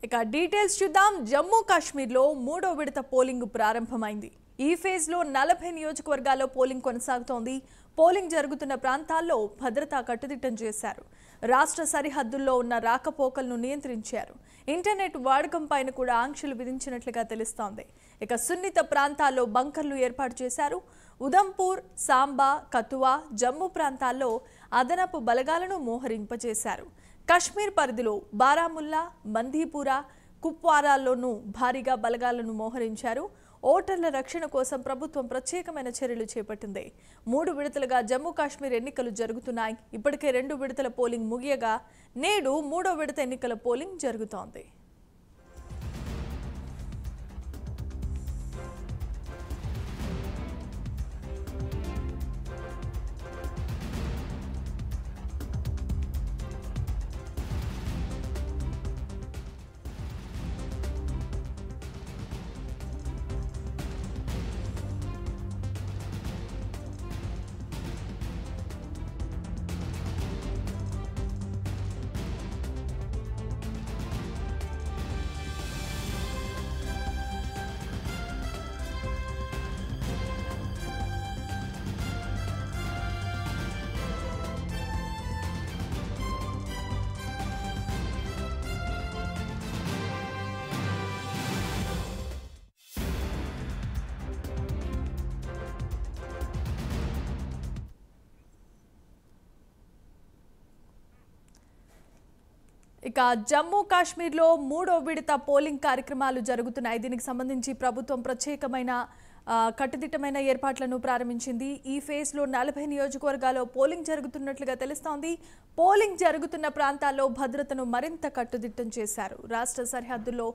ఇక డీటెయిల్స్ చూద్దాం. జమ్మూ కాశ్మీర్లో మూడో విడత పోలింగ్ ప్రారంభమైంది. ఈ ఫేజ్లో 40 నియోజకవర్గాల్లో పోలింగ్ కొనసాగుతోంది. పోలింగ్ జరుగుతున్న ప్రాంతాల్లో భద్రతా కట్టుదిట్టం చేశారు. రాష్ట్ర సరిహద్దుల్లో ఉన్న రాకపోకలను నియంత్రించారు. ఇంటర్నెట్ వాడకం పైన కూడా ఆంక్షలు విధించినట్లుగా తెలుస్తోంది. ఇక సున్నిత ప్రాంతాల్లో బంకర్లు ఏర్పాటు చేశారు. ఉదంపూర్, సాంబా, కతువా, జమ్మూ ప్రాంతాల్లో అదనపు బలగాలను మోహరింపజేశారు. కశ్మీర్ పరిధిలో బారాముల్లా, బందీపురా, కుప్వారాల్లోనూ భారీగా బలగాలను మోహరించారు. ఓటర్ల రక్షణ కోసం ప్రభుత్వం ప్రత్యేకమైన చర్యలు చేపట్టింది. 3 విడతలుగా జమ్మూ కాశ్మీర్ ఎన్నికలు జరుగుతున్నాయి. ఇప్పటికే 2 విడతల పోలింగ్ ముగియగా నేడు 3వ విడత ఎన్నికల పోలింగ్ జరుగుతోంది. ఇక జమ్మూ కాశ్మీర్లో 3వ విడత పోలింగ్ కార్యక్రమాలు జరుగుతున్నాయి. దీనికి సంబంధించి ప్రభుత్వం ప్రత్యేకమైన కట్టుదిట్టమైన ఏర్పాట్లను ప్రారంభించింది. ఈ ఫేజ్లో 40 నియోజకవర్గాల్లో పోలింగ్ జరుగుతున్నట్లుగా తెలుస్తోంది. పోలింగ్ జరుగుతున్న ప్రాంతాల్లో భద్రతను మరింత కట్టుదిట్టం చేశారు. రాష్ట్ర సరిహద్దుల్లో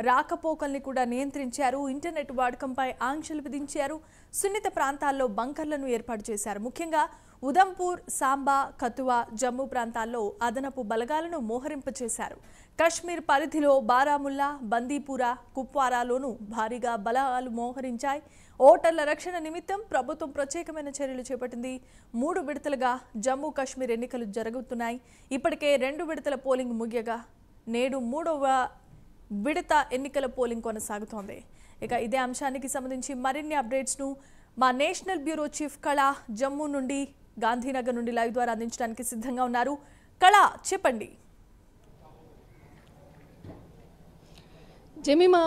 రాకపోకల్ని కూడా నియంత్రించారు. ఇంటర్నెట్ వాడకంపై ఆంక్షలు విధించారు. సున్నిత ప్రాంతాల్లో బంకర్లను ఏర్పాటు చేశారు. ముఖ్యంగా ఉదంపూర్, సాంబా, కతువా, జమ్మూ ప్రాంతాల్లో అదనపు బలగాలను మోహరింపచేశారు. కశ్మీర్ పరిధిలో బారాముల్లా, బందీపురా, కుప్వారాలోనూ భారీగా బలగాలు మోహరించాయి. ఓటర్ల రక్షణ నిమిత్తం ప్రభుత్వం ప్రత్యేకమైన చర్యలు చేపట్టింది. 3 విడతలుగా జమ్మూ కాశ్మీర్ ఎన్నికలు జరుగుతున్నాయి. ఇప్పటికే 2 విడతల పోలింగ్ ముగియగా నేడు 3వ విడత ఎన్నికల పోలింగ్ కొనసాగుతోంది. ఇక ఇదే అంశానికి సంబంధించి మరిన్ని అప్డేట్స్ను మా నేషనల్ బ్యూరో చీఫ్ కళ జమ్మూ నుండి, గాంధీనగర్ నుండి లైవ్ ద్వారా అందించడానికి సిద్ధంగా ఉన్నారు. కళ, చెప్పండి. జమీమా,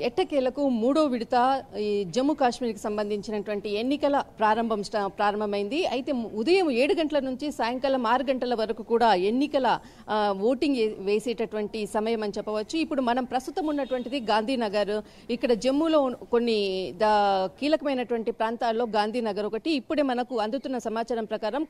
ఎట్టకేలకు 3వ విడత ఈ జమ్మూ కాశ్మీర్కి సంబంధించినటువంటి ఎన్నికల ప్రారంభమైంది. అయితే ఉదయం 7 గంటల నుంచి సాయంకాలం 6 గంటల వరకు కూడా ఎన్నికల ఓటింగ్ వేసేటటువంటి సమయం అని చెప్పవచ్చు. ఇప్పుడు మనం ప్రస్తుతం ఉన్నటువంటిది గాంధీనగర్. ఇక్కడ జమ్మూలో కొన్ని కీలకమైనటువంటి ప్రాంతాల్లో గాంధీనగర్ ఒకటి. ఇప్పుడే మనకు అందుతున్న సమాచారం ప్రకారం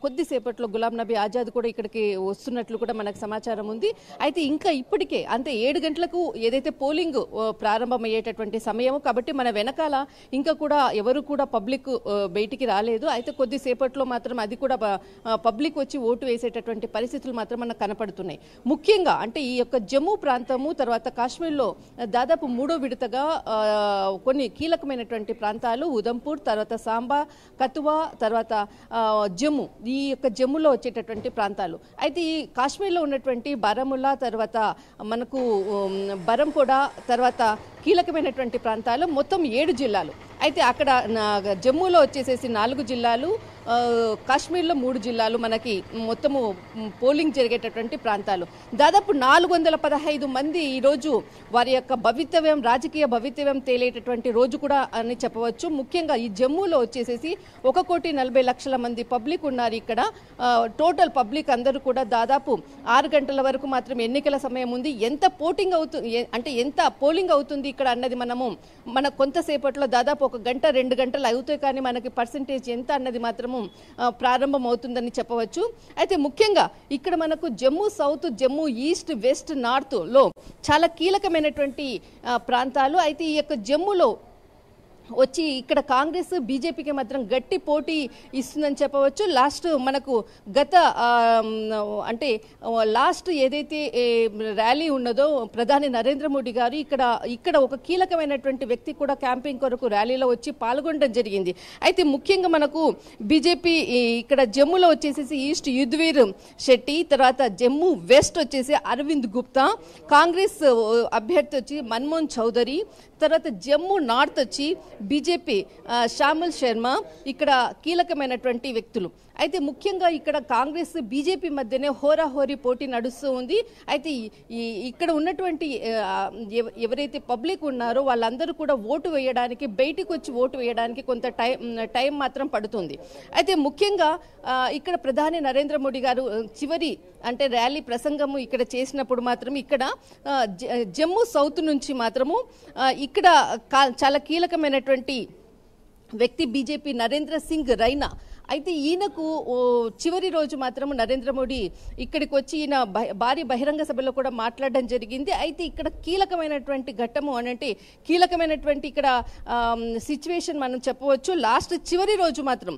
కొద్దిసేపట్లో గులాం నబీ ఆజాద్ కూడా ఇక్కడికి వస్తున్నట్లు కూడా మనకు సమాచారం ఉంది. అయితే ఇంకా ఇప్పటికే అంటే 7 గంటలకు ఏదైతే పోలింగ్ ప్రారంభమయ్యేటటువంటి సమయం కాబట్టి మన వెనకాల ఇంకా కూడా ఎవరు కూడా పబ్లిక్ బయటికి రాలేదు. అయితే కొద్దిసేపట్లో మాత్రం అది కూడా పబ్లిక్ వచ్చి ఓటు వేసేటటువంటి పరిస్థితులు మాత్రం మనకు కనపడుతున్నాయి. ముఖ్యంగా అంటే ఈ యొక్క జమ్మూ ప్రాంతము తర్వాత కాశ్మీర్లో దాదాపు 3వ విడతగా కొన్ని కీలకమైనటువంటి ప్రాంతాలు ఉదంపూర్, తర్వాత సాంబా, కతువా, తర్వాత జమ్మూ, ఈ యొక్క జమ్మూలో వచ్చేటటువంటి ప్రాంతాలు. అయితే ఈ కాశ్మీర్లో ఉన్నటువంటి బారాముల్లా, తర్వాత మనకు బరంపోడా, తర్వాత కీలకమైనటువంటి ప్రాంతాలు మొత్తం 7 జిల్లాలు. అయితే అక్కడ జమ్మూలో వచ్చేసేసి 4 జిల్లాలు, కాశ్మీర్లో 3 జిల్లాలు మనకి మొత్తము పోలింగ్ జరిగేటటువంటి ప్రాంతాలు. దాదాపు 415 మంది ఈరోజు వారి యొక్క భవితవ్యం, రాజకీయ భవితవ్యం తేలేటటువంటి రోజు కూడా అని చెప్పవచ్చు. ముఖ్యంగా ఈ జమ్మూలో వచ్చేసేసి 1,40,00,000 మంది పబ్లిక్ ఉన్నారు. ఇక్కడ టోటల్ పబ్లిక్ అందరూ కూడా దాదాపు 6 గంటల వరకు మాత్రం ఎన్నికల సమయం ఉంది. ఎంత పోలింగ్ అవుతుంది అంటే ఎంత పోలింగ్ అవుతుంది ఇక్కడ అన్నది మన కొంతసేపట్లో దాదాపు 1 గంట 2 గంటలు అవుతాయి, కానీ మనకి పర్సెంటేజ్ ఎంత అన్నది మాత్రము ప్రారంభం అవుతుందని చెప్పవచ్చు. అయితే ముఖ్యంగా ఇక్కడ మనకు Jammu south, Jammu east, west, north లో చాలా కీలకమైనటువంటి ప్రాంతాలు. అయితే ఈ యొక్క జమ్మూలో వచ్చి ఇక్కడ కాంగ్రెస్ బీజేపీకి మాత్రం గట్టి పోటీ ఇస్తుందని చెప్పవచ్చు. లాస్ట్ మనకు గత అంటే లాస్ట్ ఏదైతే ర్యాలీ ఉన్నదో ప్రధాని నరేంద్ర మోడీ గారు ఇక్కడ ఒక కీలకమైనటువంటి వ్యక్తి కూడా క్యాంపింగ్ కొరకు ర్యాలీలో వచ్చి పాల్గొనడం జరిగింది. అయితే ముఖ్యంగా మనకు బీజేపీ ఇక్కడ జమ్మూలో వచ్చేసి ఈస్ట్ యుద్వీర్ శెట్టి, తర్వాత జమ్మూ వెస్ట్ వచ్చేసి అరవింద్ గుప్తా, కాంగ్రెస్ అభ్యర్థి వచ్చి మన్మోహన్ చౌదరి, తర్వాత జమ్మూ నార్త్ వచ్చి బీజేపీ శ్యామల్ శర్మ ఇక్కడ కీలకమైనటువంటి వ్యక్తులు. అయితే ముఖ్యంగా ఇక్కడ కాంగ్రెస్ బీజేపీ మధ్యనే హోరాహోరీ పోటీ నడుస్తూ ఉంది. అయితే ఇక్కడ ఉన్నటువంటి ఎవరైతే పబ్లిక్ ఉన్నారో వాళ్ళందరూ కూడా ఓటు వేయడానికి, బయటికి వచ్చి ఓటు వేయడానికి కొంత టైం మాత్రం పడుతుంది. అయితే ముఖ్యంగా ఇక్కడ ప్రధాని నరేంద్ర మోడీ గారు చివరి అంటే ర్యాలీ ప్రసంగము ఇక్కడ చేసినప్పుడు మాత్రం ఇక్కడ జమ్మూ సౌత్ నుంచి మాత్రము ఇక్కడ చాలా కీలకమైనటువంటి వ్యక్తి బీజేపీ నరేంద్ర సింగ్ రైనా. అయితే ఈయనకు చివరి రోజు మాత్రం నరేంద్ర మోడీ ఇక్కడికి వచ్చి ఈయన భారీ బహిరంగ సభలో కూడా మాట్లాడడం జరిగింది. అయితే ఇక్కడ కీలకమైనటువంటి ఘట్టము అంటే కీలకమైనటువంటి ఇక్కడ సిచ్యువేషన్ మనం చెప్పవచ్చు. లాస్ట్ చివరి రోజు మాత్రం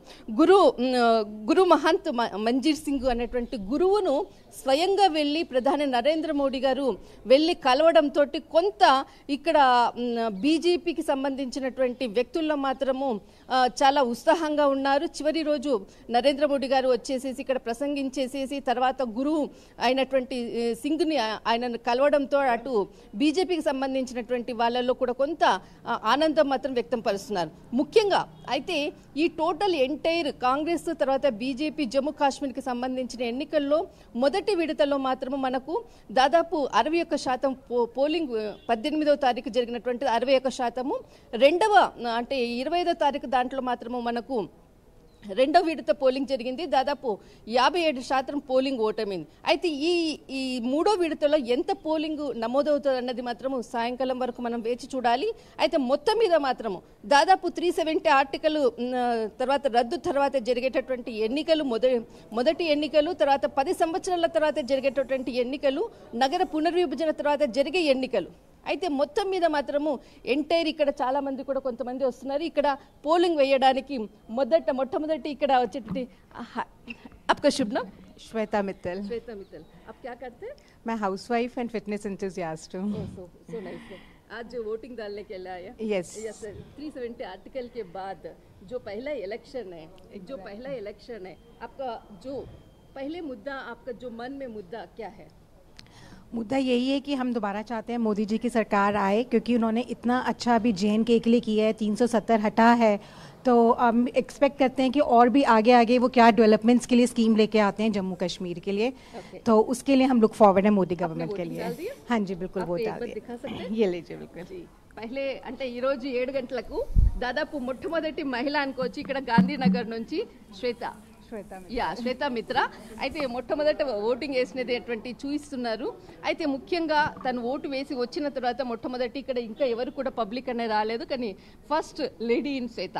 గురు మహంత్ మంజీర్ సింగ్ అనేటువంటి గురువును స్వయంగా వెళ్ళి ప్రధాని నరేంద్ర మోడీ గారు వెళ్ళి కలవడంతో కొంత ఇక్కడ బీజేపీకి సంబంధించినటువంటి వ్యక్తుల్లో మాత్రము చాలా ఉత్సాహంగా ఉన్నారు. చివరి రోజు నరేంద్ర మోడీ గారు వచ్చేసేసి ఇక్కడ ప్రసంగించేసేసి తర్వాత గురువు అయినటువంటి సింగ్ని ఆయనను కలవడంతో అటు బీజేపీకి సంబంధించినటువంటి వాళ్ళల్లో కూడా కొంత ఆనందం మాత్రం వ్యక్తం పరుస్తున్నారు. ముఖ్యంగా అయితే ఈ టోటల్ ఎంటైర్ కాంగ్రెస్ తర్వాత బీజేపీ జమ్మూ కాశ్మీర్కి సంబంధించిన ఎన్నికల్లో మొదటి విడతలో మాత్రము మనకు దాదాపు 61% పోలింగ్ 18వ తారీఖు జరిగినటువంటి 61%, రెండవ అంటే 25వ తారీఖు దాంట్లో మాత్రము మనకు రెండవ విడత పోలింగ్ జరిగింది. దాదాపు 57% పోలింగ్ ఓటమైంది. అయితే ఈ మూడో విడతలో ఎంత పోలింగ్ నమోదవుతుంది అన్నది మాత్రము సాయంకాలం వరకు మనం వేచి చూడాలి. అయితే మొత్తం మీద మాత్రము దాదాపు 370 ఆర్టికల్ తర్వాత రద్దు తర్వాత జరిగేటటువంటి ఎన్నికలు, మొదటి ఎన్నికలు, తర్వాత 10 సంవత్సరాల తర్వాత జరిగేటటువంటి ఎన్నికలు, నగర పునర్విభజన తర్వాత జరిగే ఎన్నికలు. అయితే మొత్తం మీద మాత్రము ఎంటైర్ ఇక్కడ చాలా మంది కూడా కొంతమంది వస్తున్నారు ఇక్కడ పోలింగ్ వేయడానికి. మొట్టమొదటి ఇక్కడ వచ్చేటి आपका शुभ नाम? श्वेता मित्तल. श्वेता मित्तल, आप क्या करते हैं? मैं हाउसवाइफ एंड फिटनेस एंथुसियास्ट हूँ. So nice. आज जो वोटिंग डालने के लिए आया? यस. 370 आर्टिकल के बाद जो पहला इलेक्शन है, आपका जो पहले मुद्दा, आपका जो मन में मुद्दा क्या है? मुद्दा यही है कि हम दोबारा चाहते हैं मोदी जी की सरकार आए, क्योंकि उन्होंने इतना अच्छा अभी JNK के लिए किया है, 370 हटा है. तो हम एक्सपेक्ट करते हैं कि और भी आगे वो क्या डेवलपमेंट्स के लिए स्कीम लेके आते हैं जम्मू कश्मीर के लिए. तो उसके लिए हम लुक फॉरवर्ड है मोदी गवर्नमेंट के लिए. हाँ जी बिल्कुल, वोट डाल दिया. ये लीजिए बिल्कुल. పహలే అంటే ఈ రోజు 7 గంటలకు దాదాపు మొట్టమొదటి మహిళ అనుకోవచ్చు ఇక్కడ గాంధీనగర్ నుంచి శ్వేత మిత్ర అయితే మొట్టమొదట ఓటింగ్ వేసినటువంటి చూయిస్తున్నారు. అయితే ముఖ్యంగా తను ఓటు వేసి వచ్చిన తర్వాత మొట్టమొదటి ఇక్కడ ఇంకా ఎవరు కూడా పబ్లిక్ అనే రాలేదు, కానీ first lady in Shweta.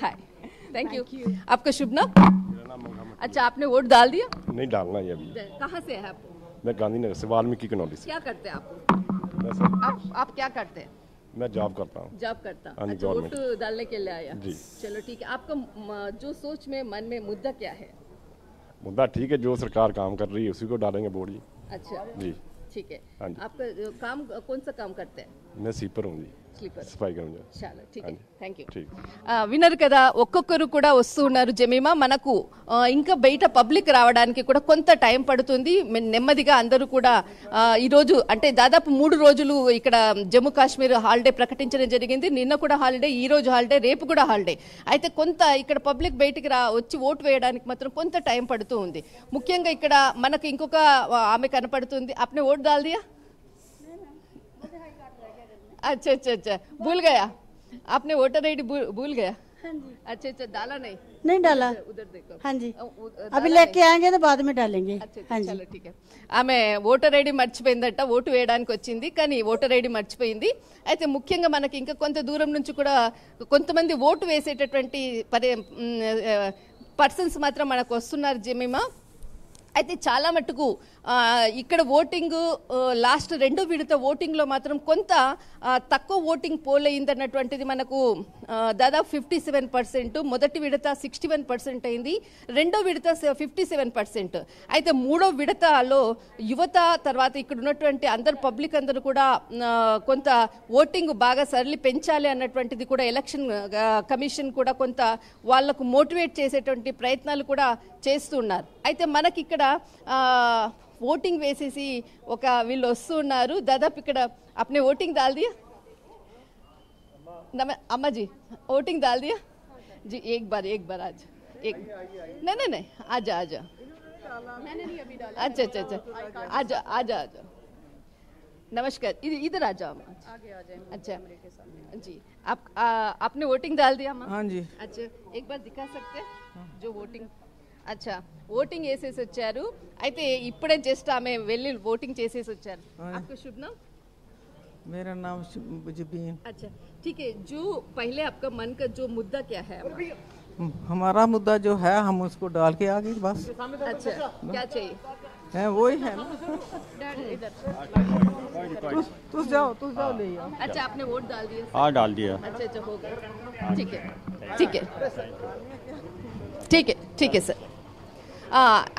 Hi, thank you. आपका शुभ नाम? मेरा नाम मोहम्मद. अच्छा, आपने वोट डाल दिया? नहीं डालना है अभी. कहाँ से है आप? मैं गांधीनगर से, वाल्मीकि कनौली से. क्या करते हैं आप? मैं सर आप क्या करते हैं? मैं जॉब करता हूँ. जॉब करता. हाँ जी, अच्छा, वोट गवर्नमेंट. डालने के लिए आया. जी. चलो ठीक है. आपका जो सोच में मन में मुद्दा क्या है? मुद्दा ठीक है, जो सरकार काम कर रही है उसी को डालेंगे वोट जी. अच्छा जी ठीक है. हाँ जी. आपका काम कौन सा काम करते हैं? मैं स्लीपर हूँ जी, स्लीपर. सफाई करूँगा. చాలా ठीक है, థ్యాంక్ యూ. ठीक. విన్నారు కదా, ఒక్కొక్కరు కూడా వస్తూ ఉన్నారు జమీమా. మనకు ఇంకా బయట పబ్లిక్ రావడానికి కూడా కొంత టైం పడుతుంది. నెమ్మదిగా అందరూ కూడా ఈరోజు అంటే దాదాపు 3 రోజులు ఇక్కడ జమ్మూ కాశ్మీర్ హాలిడే ప్రకటించడం జరిగింది. నిన్న కూడా హాలిడే, ఈ రోజు హాలిడే, రేపు కూడా హాలిడే. అయితే కొంత ఇక్కడ పబ్లిక్ బయటికి వచ్చి ఓటు వేయడానికి మాత్రం కొంత టైం పడుతూ ఉంది. ముఖ్యంగా ఇక్కడ మనకు ఇంకొక ఆమె కనపడుతుంది. आपने वोट डाल दिया? अच्छा अच्छा अच्छा, भूल गया आपने वोटर आईडी भूल गया? हाँ जी. अच्छा अच्छा, डाला नहीं डाला. उधर देखो. हाँ जी, डाला अभी लेके आएंगे तो बाद में डालेंगे. अच्छा हाँ जी. చలో ठीक है. ఆమె ఓటర్ ఐడి మర్చిపోయిందట, ఓటు వేయడానికి వచ్చింది కానీ ఓటర్ ఐడి మర్చిపోయింది. అయితే ముఖ్యంగా మనకి ఇంకా కొంత దూరం నుంచి కూడా కొంతమంది ఓటు వేసేటటువంటి పర్సన్స్ మాత్రం మనకు వస్తున్నారు జమీమా. అయితే చాలా మటుకు ఇక్కడ ఓటింగ్ లాస్ట్ రెండో విడత ఓటింగ్లో మాత్రం కొంత తక్కువ ఓటింగ్ పోల్ అయిందన్నటువంటిది మనకు దాదాపు 57%, మొదటి విడత 61% అయింది, రెండో విడత 57%. అయితే మూడో విడతలో యువత తర్వాత ఇక్కడ ఉన్నటువంటి అందరు పబ్లిక్ అందరూ కూడా కొంత ఓటింగ్ బాగా సరళి పెంచాలి అన్నటువంటిది కూడా ఎలక్షన్ కమిషన్ కూడా కొంత వాళ్లకు మోటివేట్ చేసేటువంటి ప్రయత్నాలు కూడా చేస్తున్నారు. అయితే మనకి ఇక్కడ ఓటింగ్ వేసేసి ఒక వీళ్ళు వస్తున్నారు. దాదాపు ఇక్కడ अपने वोटिंग डाल दिया अम्मा जी, वोटिंग डाल दिया जी? एक बार आज एक नहीं आजा अच्छा अच्छा अच्छा आजा नमस्कार, इधर आ जाओ। अच्छा जी, आपने वोटिंग डाल दिया अम्मा? हाँ जी। अच्छा एक बार दिखा सकते हैं जो वोटिंग? अच्छा ఓటింగ్ వేసేసి వచ్చారు. అయితే ఇప్పుడే జస్ట్ ఆమె వెళ్ళి ఓటింగ్ చేసేసి వచ్చారు. आपका शुभ नाम? मेरा नाम जबीन। अच्छा ठीक है, जो पहले आपका मन का जो मुद्दा क्या है? हमारा मुद्दा जो है हम उसको डाल के आ गए बस। अच्छा क्या चाहिए? है वही है ना। तू जाओ ले आओ। अच्छा आपने वोट डाल दिया? हाँ डाल दिया। अच्छा हो गया, ठीक है सर.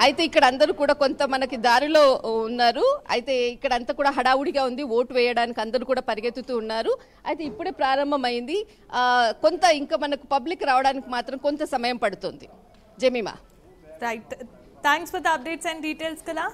అయితే ఇక్కడ అందరూ కూడా కొంత మనకి దారిలో ఉన్నారు. అయితే ఇక్కడ అంతా కూడా హడావుడిగా ఉంది, ఓటు వేయడానికి అందరూ కూడా పరిగెత్తుతూ ఉన్నారు. అయితే ఇప్పుడే ప్రారంభమైంది, కొంత ఇంకా మనకు పబ్లిక్ రావడానికి మాత్రం కొంత సమయం పడుతుంది. Jemimah right, thanks for the updates and details కదా.